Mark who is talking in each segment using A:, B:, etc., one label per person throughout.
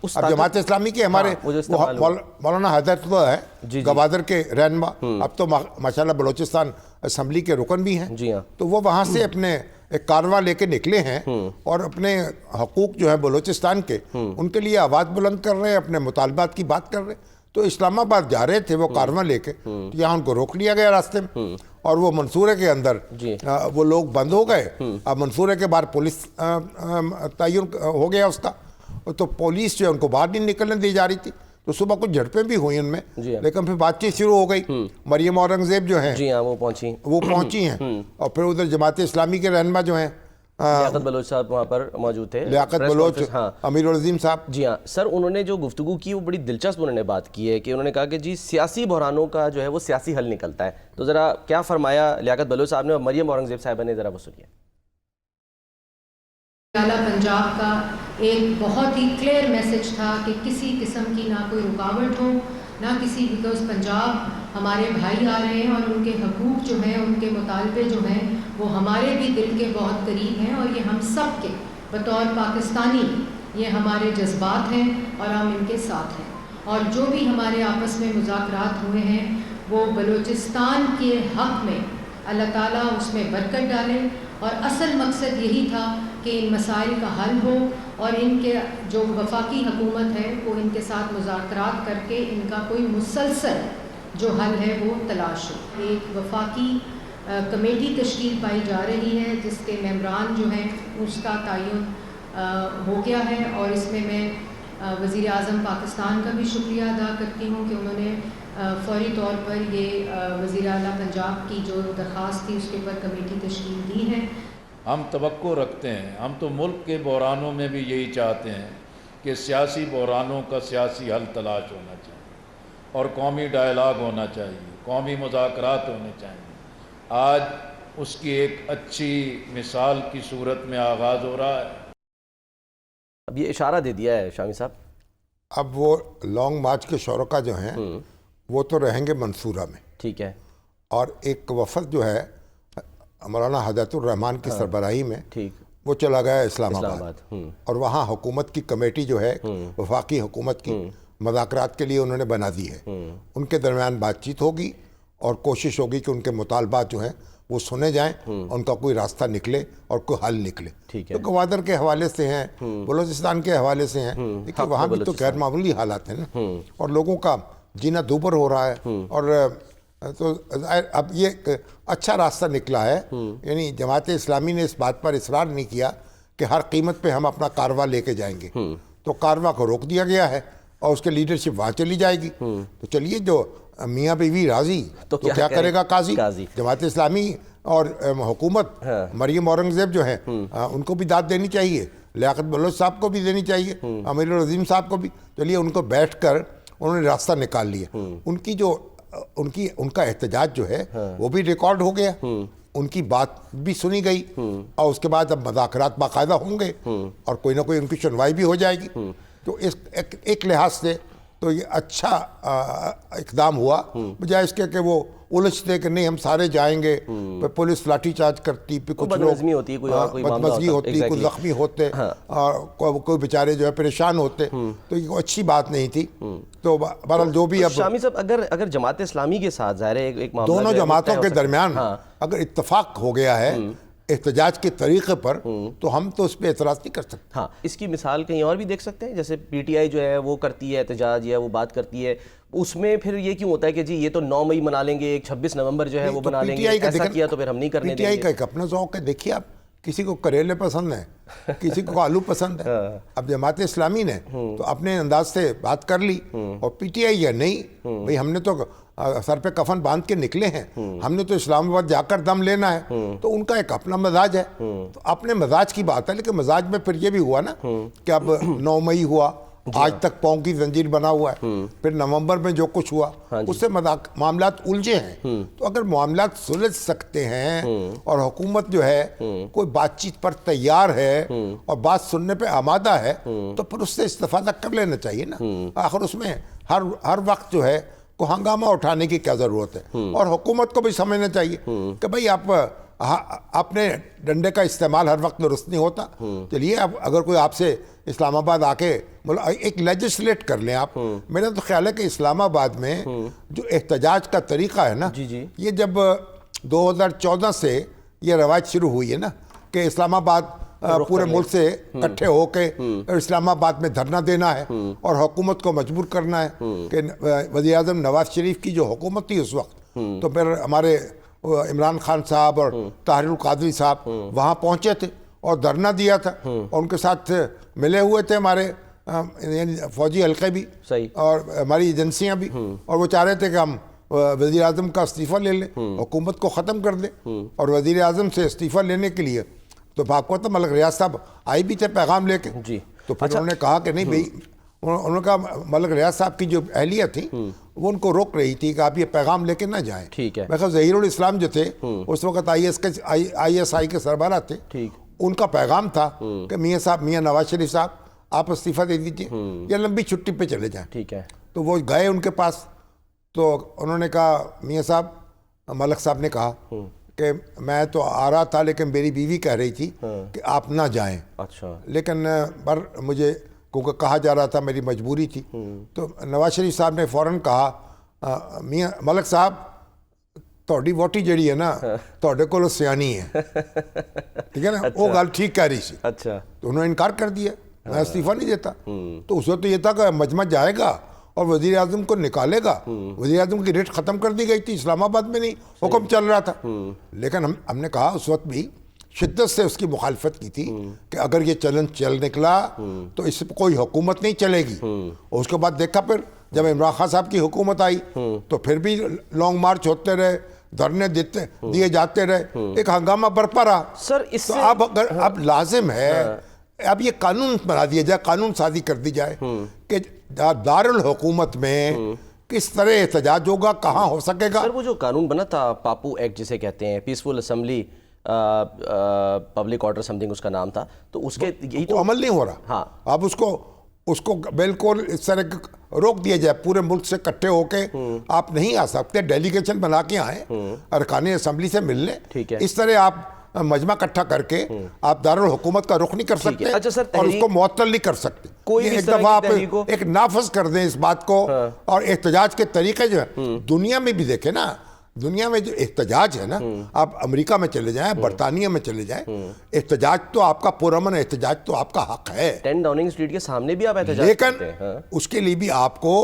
A: اب جماعت اسلامی کے ہمارے مولانا حیدر اللہ ہے گوادر کے رہنما، اب تو ماشاءاللہ بلوچستان اسمبلی کے رکن بھی ہیں، تو وہ وہاں سے اپنے ایک کارواں لے کے نکلے ہیں اور اپنے حقوق جو ہے بلوچستان کے ان کے لیے آواز بلند کر رہے ہیں، اپنے مطالبات کی بات کر رہے ہیں۔ تو اسلام آباد جا رہے تھے وہ کارواں لے کے، یہاں ان کو روک لیا گیا راستے میں، اور وہ منصورے کے اندر وہ لوگ بند ہو گئے۔ اب منصورے کے باہر پولیس تعین ہو گیا اس کا، تو پولیس جو ہے ان کو باہر نہیں نکلنے دی جا رہی تھی، تو صبح کچھ جھڑپیں بھی ہوئی ان میں، لیکن پھر بات چیت شروع ہو گئی۔ مریم اورنگزیب جو ہیں وہ پہنچی ہیں، اور پھر ادھر جماعت اسلامی کے رہنما جو ہیں
B: لیاقت بلوچ صاحب وہاں پر موجود تھے،
A: لیاقت بلوچ، امیر العظیم صاحب۔
B: جی ہاں سر، انہوں نے جو گفتگو کی وہ بڑی دلچسپ انہوں نے بات کی ہے کہ انہوں نے کہا کہ جی سیاسی بحرانوں کا جو ہے وہ سیاسی حل نکلتا ہے۔ تو ذرا کیا فرمایا لیاقت بلوچ صاحب نے اور مریم اورنگزیب صاحبہ نے، ذرا وہ سنیے۔
C: اعلیٰ پنجاب کا ایک بہت ہی کلیئر میسج تھا کہ کسی قسم کی نہ کوئی رکاوٹ ہو، نہ کسی، بیکاز پنجاب ہمارے بھائی آ رہے ہیں اور ان کے حقوق جو ہیں، ان کے مطالبے جو ہیں وہ ہمارے بھی دل کے بہت قریب ہیں، اور یہ ہم سب کے بطور پاکستانی یہ ہمارے جذبات ہیں اور ہم ان کے ساتھ ہیں۔ اور جو بھی ہمارے آپس میں مذاکرات ہوئے ہیں وہ بلوچستان کے حق میں اللہ تعالیٰ اس میں برکت ڈالے، اور اصل مقصد یہی تھا کہ ان مسائل کا حل ہو، اور ان کے جو وفاقی حکومت ہے وہ ان کے ساتھ مذاکرات کر کے ان کا کوئی مسلسل جو حل ہے وہ تلاش ہو۔ ایک وفاقی کمیٹی تشکیل پائی جا رہی ہے جس کے ممبران جو ہیں اس کا تعین ہو گیا ہے، اور اس میں وزیر اعظم پاکستان کا بھی شکریہ ادا کرتی ہوں کہ انہوں نے فوری طور پر یہ وزیر اعلیٰ پنجاب کی جو درخواست تھی اس کے اوپر کمیٹی تشکیل دی ہے۔
D: ہم توقع رکھتے ہیں، ہم تو ملک کے بحرانوں میں بھی یہی چاہتے ہیں کہ سیاسی بحرانوں کا سیاسی حل تلاش ہونا چاہیے اور قومی ڈائلاگ ہونا چاہیے، قومی مذاکرات ہونے چاہیے۔ آج اس کی ایک اچھی مثال کی صورت میں آغاز ہو رہا ہے۔
B: اب یہ اشارہ دے دیا ہے شامی صاحب،
A: اب وہ لانگ مارچ کے شرکا جو ہیں وہ تو رہیں گے منصورہ میں،
B: ٹھیک ہے،
A: اور ایک وفد جو ہے مولانا ہدایت الرحمان کی سربراہی میں وہ چلا گیا اسلام آباد، اور وہاں حکومت کی کمیٹی جو ہے وفاقی حکومت کی مذاکرات کے لیے انہوں نے بنا دی ہے۔ ان کے درمیان بات چیت ہوگی اور کوشش ہوگی کہ ان کے مطالبات جو ہیں وہ سنے جائیں، ان کا کوئی راستہ نکلے اور کوئی حل نکلے۔ تو گوادر کے حوالے سے ہیں، بلوچستان کے حوالے سے ہیں، دیکھیے وہاں بھی تو غیر معمولی حالات ہیں نا، اور لوگوں کا جینا دوبر ہو رہا ہے، اور تو اب یہ ایک اچھا راستہ نکلا ہے۔ یعنی جماعت اسلامی نے اس بات پر اصرار نہیں کیا کہ ہر قیمت پہ ہم اپنا کارواں لے کے جائیں گے، تو کارواں کو روک دیا گیا ہے اور اس کے لیڈرشپ وہاں چلی جائے گی۔ تو چلیے، جو میاں بیوی راضی تو کیا کرے گا قاضی۔ جماعت اسلامی اور حکومت مریم اورنگزیب جو ہیں ان کو بھی داد دینی چاہیے، لیاقت بلوچ صاحب کو بھی دینی چاہیے، امیر العظیم صاحب کو بھی۔ چلیے، ان کو بیٹھ کر انہوں نے راستہ نکال لیا، ان کا احتجاج جو ہے وہ بھی ریکارڈ ہو گیا، ان کی بات بھی سنی گئی، اور اس کے بعد اب مذاکرات باقاعدہ ہوں گے اور کوئی نہ کوئی ان کی سنوائی بھی ہو جائے گی۔ تو اس ایک لحاظ سے تو یہ اچھا اقدام ہوا، بجائے اس کے کہ وہ الجھتے کہ نہیں ہم سارے جائیں گے، پولیس لاٹھی چارج کرتی، پھر کچھ لوگ بدمزگی ہوتی، کچھ زخمی ہوتے، اور کوئی بیچارے جو ہے پریشان ہوتے، تو یہ کوئی اچھی بات نہیں تھی۔ تو بہرحال جو بھی اب
B: شامی صاحب، اگر جماعت اسلامی کے ساتھ ظاہر ہے ایک معاملہ
A: دونوں جماعتوں کے درمیان اگر اتفاق ہو گیا ہے احتجاج کے طریقے پر، تو ہم تو اس پہ اعتراض نہیں کر سکتے۔
B: ہاں، اس کی مثال کہیں اور بھی دیکھ سکتے ہیں، جیسے پی ٹی آئی جو ہے وہ کرتی ہے احتجاج یا وہ بات کرتی ہے، اس میں پھر یہ کیوں ہوتا ہے کہ جی یہ تو 9 مئی منا لیں گے، 26 نومبر جو ہے وہ بنا لیں گے، ایسا کیا تو پھر ہم نہیں کرنے دیں گے۔
A: پی ٹی آئی کا ایک اپنا ذوق ہے، دیکھیے آپ، کسی کو کریلے پسند ہیں، کسی کو آلو پسند ہے۔ اب جماعت اسلامی نے تو اپنے انداز سے بات کر لی، اور پی ٹی آئی یا نہیں، بھئی ہم نے تو سر پہ کفن باندھ کے نکلے ہیں، ہم نے تو اسلام آباد جا کر دم لینا ہے، تو ان کا ایک اپنا مزاج ہے، تو اپنے مزاج کی بات ہے۔ لیکن مزاج میں پھر یہ بھی ہوا نا کہ اب 9 مئی ہوا، آج تک پاؤں کی زنجیر بنا ہوا ہے، پھر نومبر میں جو کچھ ہوا اس سے معاملات الجھے ہیں۔ تو اگر معاملات سلجھ سکتے ہیں اور حکومت جو ہے کوئی بات چیت پر تیار ہے اور بات سننے پہ آمادہ ہے، تو پھر اس سے استفادہ کر لینا چاہیے نا۔ آخر اس میں ہر وقت جو ہے کو ہنگامہ اٹھانے کی کیا ضرورت ہے، اور حکومت کو بھی سمجھنا چاہیے کہ بھئی آپ اپنے ڈنڈے کا استعمال ہر وقت درست نہیں ہوتا. چلیے اب اگر کوئی آپ سے اسلام آباد آ کے ایک لیجسلیٹ کر لیں آپ. میرا تو خیال ہے کہ اسلام آباد میں جو احتجاج کا طریقہ ہے نا, یہ جب 2014 سے یہ روایت شروع ہوئی ہے نا کہ اسلام آباد پورے ملک سے اکٹھے ہو کے اسلام آباد میں دھرنا دینا ہے اور حکومت کو مجبور کرنا ہے کہ وزیر اعظم نواز شریف کی جو حکومت تھی اس وقت, تو پھر ہمارے عمران خان صاحب اور طاہر القادری صاحب وہاں پہنچے تھے اور دھرنا دیا تھا, اور ان کے ساتھ ملے ہوئے تھے ہمارے فوجی حلقے بھی اور ہماری ایجنسیاں بھی, اور وہ چاہ رہے تھے کہ ہم وزیر اعظم کا استعفیٰ لے لیں, حکومت کو ختم کر دیں. اور وزیر اعظم سے استعفیٰ لینے کے لیے تو بھاگوت ملک ریاض صاحب آئی بھی تھے پیغام لے کے, تو پھر انہوں نے کہا کہ نہیں بھائی, انہوں نے کہا ملک ریاض صاحب کی جو اہلیہ تھی وہ ان کو روک رہی تھی کہ آپ یہ پیغام لے کے نہ جائیں. میں کہا ظہیر الاسلام جو تھے اس وقت آئی ایس آئی کے سربراہ تھے, ان کا پیغام تھا کہ میاں نواز شریف صاحب آپ استعفیٰ دے دیجیے یا لمبی چھٹی پہ چلے جائیں. تو وہ گئے ان کے پاس, تو انہوں نے کہا میاں صاحب, ملک صاحب نے کہا کہ میں تو آ رہا تھا لیکن میری بیوی کہہ رہی تھی کہ آپ نہ جائیں. لیکن پر مجھے کیونکہ کہا جا رہا تھا, میری مجبوری تھی. تو نواز شریف صاحب نے فوراً کہا میاں ملک صاحب تہاڈی ووٹی جڑی ہے نا تہاڈے کولوں سیانی ہے, ٹھیک ہے نا, وہ گل ٹھیک کہہ رہی سی. تو انہوں نے انکار کر دیا, میں استعفیٰ نہیں دیتا. تو اس وقت تو یہ تھا کہ مجمع جائے گا اور وزیر اعظم کو نکالے گا. وزیر اعظم کی ریٹ ختم کر دی گئی تھی, اسلام آباد میں نہیں حکم چل رہا تھا. لیکن ہم نے کہا اس وقت بھی شدت سے اس کی مخالفت کی تھی کہ اگر یہ چلن چل نکلا تو اس پہ کوئی حکومت نہیں چلے گی. اور اس کے بعد دیکھا پھر جب عمران خان صاحب کی حکومت آئی تو پھر بھی لانگ مارچ ہوتے رہے, دھرنے دیے جاتے رہے, ایک ہنگامہ برپا رہا.
B: سر اس
A: تو اب لازم ہے اب یہ قانون بنا دیا جائے, قانون سازی کر دی جائے کہ دارالحکومت میں کس طرح احتجاج ہوگا, کہاں ہو سکے گا.
B: سر وہ جو قانون بنا تھا پاپو ایکٹ جسے کہتے ہیں, peaceful assembly public order something اس کا نام تھا, تو اس کے یہی تو
A: عمل نہیں ہو رہا.
B: ہاں
A: اب اس کو بالکل اس طرح روک دیا جائے, پورے ملک سے اکٹھے ہو کے آپ نہیں آ سکتے, ڈیلیگیشن بنا کے آئیں, ارکان اسمبلی سے مل لیں. اس طرح آپ مجمع اکٹھا کر کے آپ دارالحکومت کا رخ نہیں کر سکتے اور اس کو معطل نہیں کر سکتے. ایک دفعہ آپ ایک نافذ کر دیں اس بات کو. اور احتجاج کے طریقے جو ہیں دنیا میں بھی دیکھیں نا, دنیا میں جو احتجاج ہے نا, آپ امریکہ میں چلے جائیں, برطانیہ میں چلے جائیں, احتجاج تو آپ کا پرامن احتجاج تو آپ کا حق ہے.
B: 10 ڈاؤننگ اسٹریٹ کے سامنے بھی آپ احتجاج
A: کرتے ہیں, لیکن اس کے لیے بھی آپ کو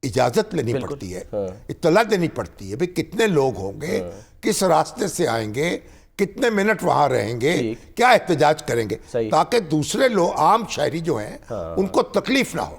A: اجازت لینی پڑتی ہے, اطلاع دینی پڑتی ہے بھئی کتنے لوگ ہوں گے, کس راستے سے آئیں گے, کتنے منٹ وہاں رہیں گے, کیا احتجاج کریں گے, تاکہ دوسرے لوگ عام شہری جو ہیں ان کو تکلیف نہ ہو.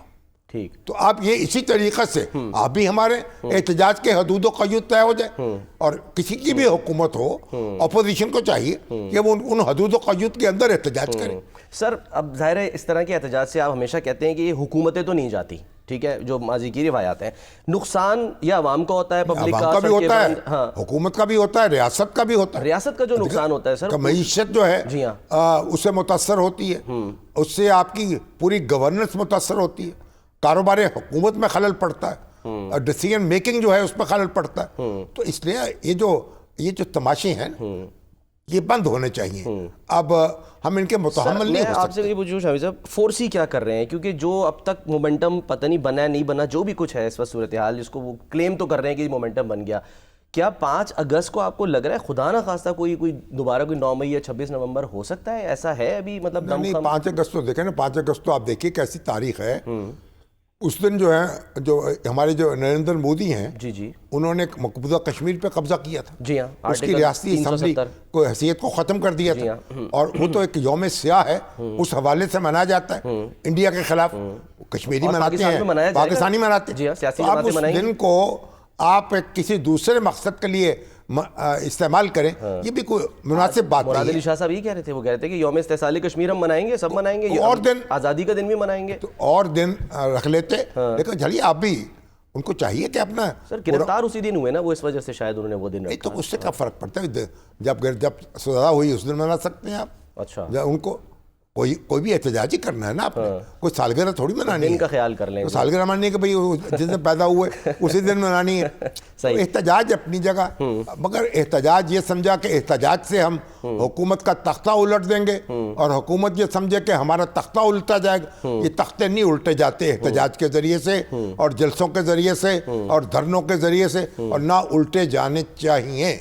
A: تو آپ یہ اسی طریقے سے آپ بھی ہمارے احتجاج کے حدود و قیود طے ہو جائے, اور کسی کی بھی حکومت ہو اپوزیشن کو چاہیے کہ وہ ان حدود و قیود کے اندر احتجاج کریں.
B: سر اب ظاہر ہے اس طرح کے احتجاج سے آپ ہمیشہ کہتے ہیں کہ یہ حکومتیں تو نہیں جاتی, ٹھیک ہے, جو ماضی کی روایات ہیں, نقصان یا عوام کا ہوتا ہے, پبلک کا
A: بھی ہوتا ہے, حکومت کا بھی ہوتا ہے, ریاست کا بھی ہوتا ہے.
B: ریاست کا جو نقصان ہوتا ہے سر,
A: معیشت جو ہے اس سے متاثر ہوتی ہے, اس سے آپ کی پوری گورننس متاثر ہوتی ہے, کاروبار حکومت میں خلل پڑتا ہے, ڈیسیژن میکنگ جو ہے اس پہ خلل پڑتا ہے. تو اس لیے یہ جو تماشے ہیں یہ بند ہونے چاہیے. اب ہم ان کے متحمل نہیں ہو سکتے.
B: آپ سے یہ پوچھوں شامی صاحب, فورسی کیا کر رہے ہیں, کیونکہ جو اب تک مومنٹم پتہ نہیں بنا ہے نہیں بنا, جو بھی کچھ ہے اس وقت صورتحال, جس کو وہ کلیم تو کر رہے ہیں کہ مومنٹم بن گیا, کیا 5 اگست کو آپ کو لگ رہا ہے خدا نہ خواستہ کوئی دوبارہ کوئی 9 مئی یا 26 نومبر ہو سکتا ہے, ایسا ہے ابھی مطلب؟
A: نہیں, 5 اگست تو دیکھیں نا, 5 اگست تو آپ دیکھیے کیسی تاریخ ہے. اس دن جو ہے جو ہمارے جو نریندر مودی ہیں, انہوں نے مقبوضہ کشمیر پہ قبضہ کیا تھا.
B: جی ہاں,
A: اس کی ریاستی اسمبلی کو حیثیت کو ختم کر دیا تھا, اور وہ تو ایک یوم سیاہ ہے, اس حوالے سے منایا جاتا ہے انڈیا کے خلاف. کشمیری مناتے ہیں, پاکستانی مناتے ہیں. تو آپ اس دن کو آپ کسی دوسرے مقصد کے لیے استعمال کریں, یہ بھی کوئی مناسب بات نہیں ہے.
B: مراد علی شاہ صاحب یہ کہہ رہے تھے, وہ کہہ رہے تھے کہ یوم استحصال کشمیر ہم منائیں گے, سب منائیں گے,
A: اور دن
B: آزادی کا دن بھی منائیں گے,
A: تو اور دن رکھ لیتے. لیکن جھڑی آپ بھی ان کو چاہیے کہ اپنا
B: سر گرفتار اسی دن ہوئے نا, وہ اس وجہ سے شاید انہوں نے وہ دن رکھا.
A: تو اس سے کیا فرق پڑتا ہے, جب سزا ہوئی اس دن منا سکتے ہیں آپ.
B: اچھا,
A: ان کو کوئی بھی احتجاج ہی کرنا ہے نا آپ نے, کوئی سالگرہ تھوڑی منانی
B: دن
A: ہے.
B: کا خیال کر لیں.
A: سالگرہ منانی ہے کہ بھئی جس دن پیدا ہوئے اسی دن منانی ہے. احتجاج اپنی جگہ, مگر احتجاج یہ سمجھا کہ احتجاج سے ہم حکومت کا تختہ الٹ دیں گے, اور حکومت یہ سمجھے کہ ہمارا تختہ الٹا جائے گا. یہ تختے نہیں الٹے جاتے احتجاج کے ذریعے سے اور جلسوں کے ذریعے سے اور دھرنوں کے ذریعے سے, اور نہ الٹے جانے چاہیے.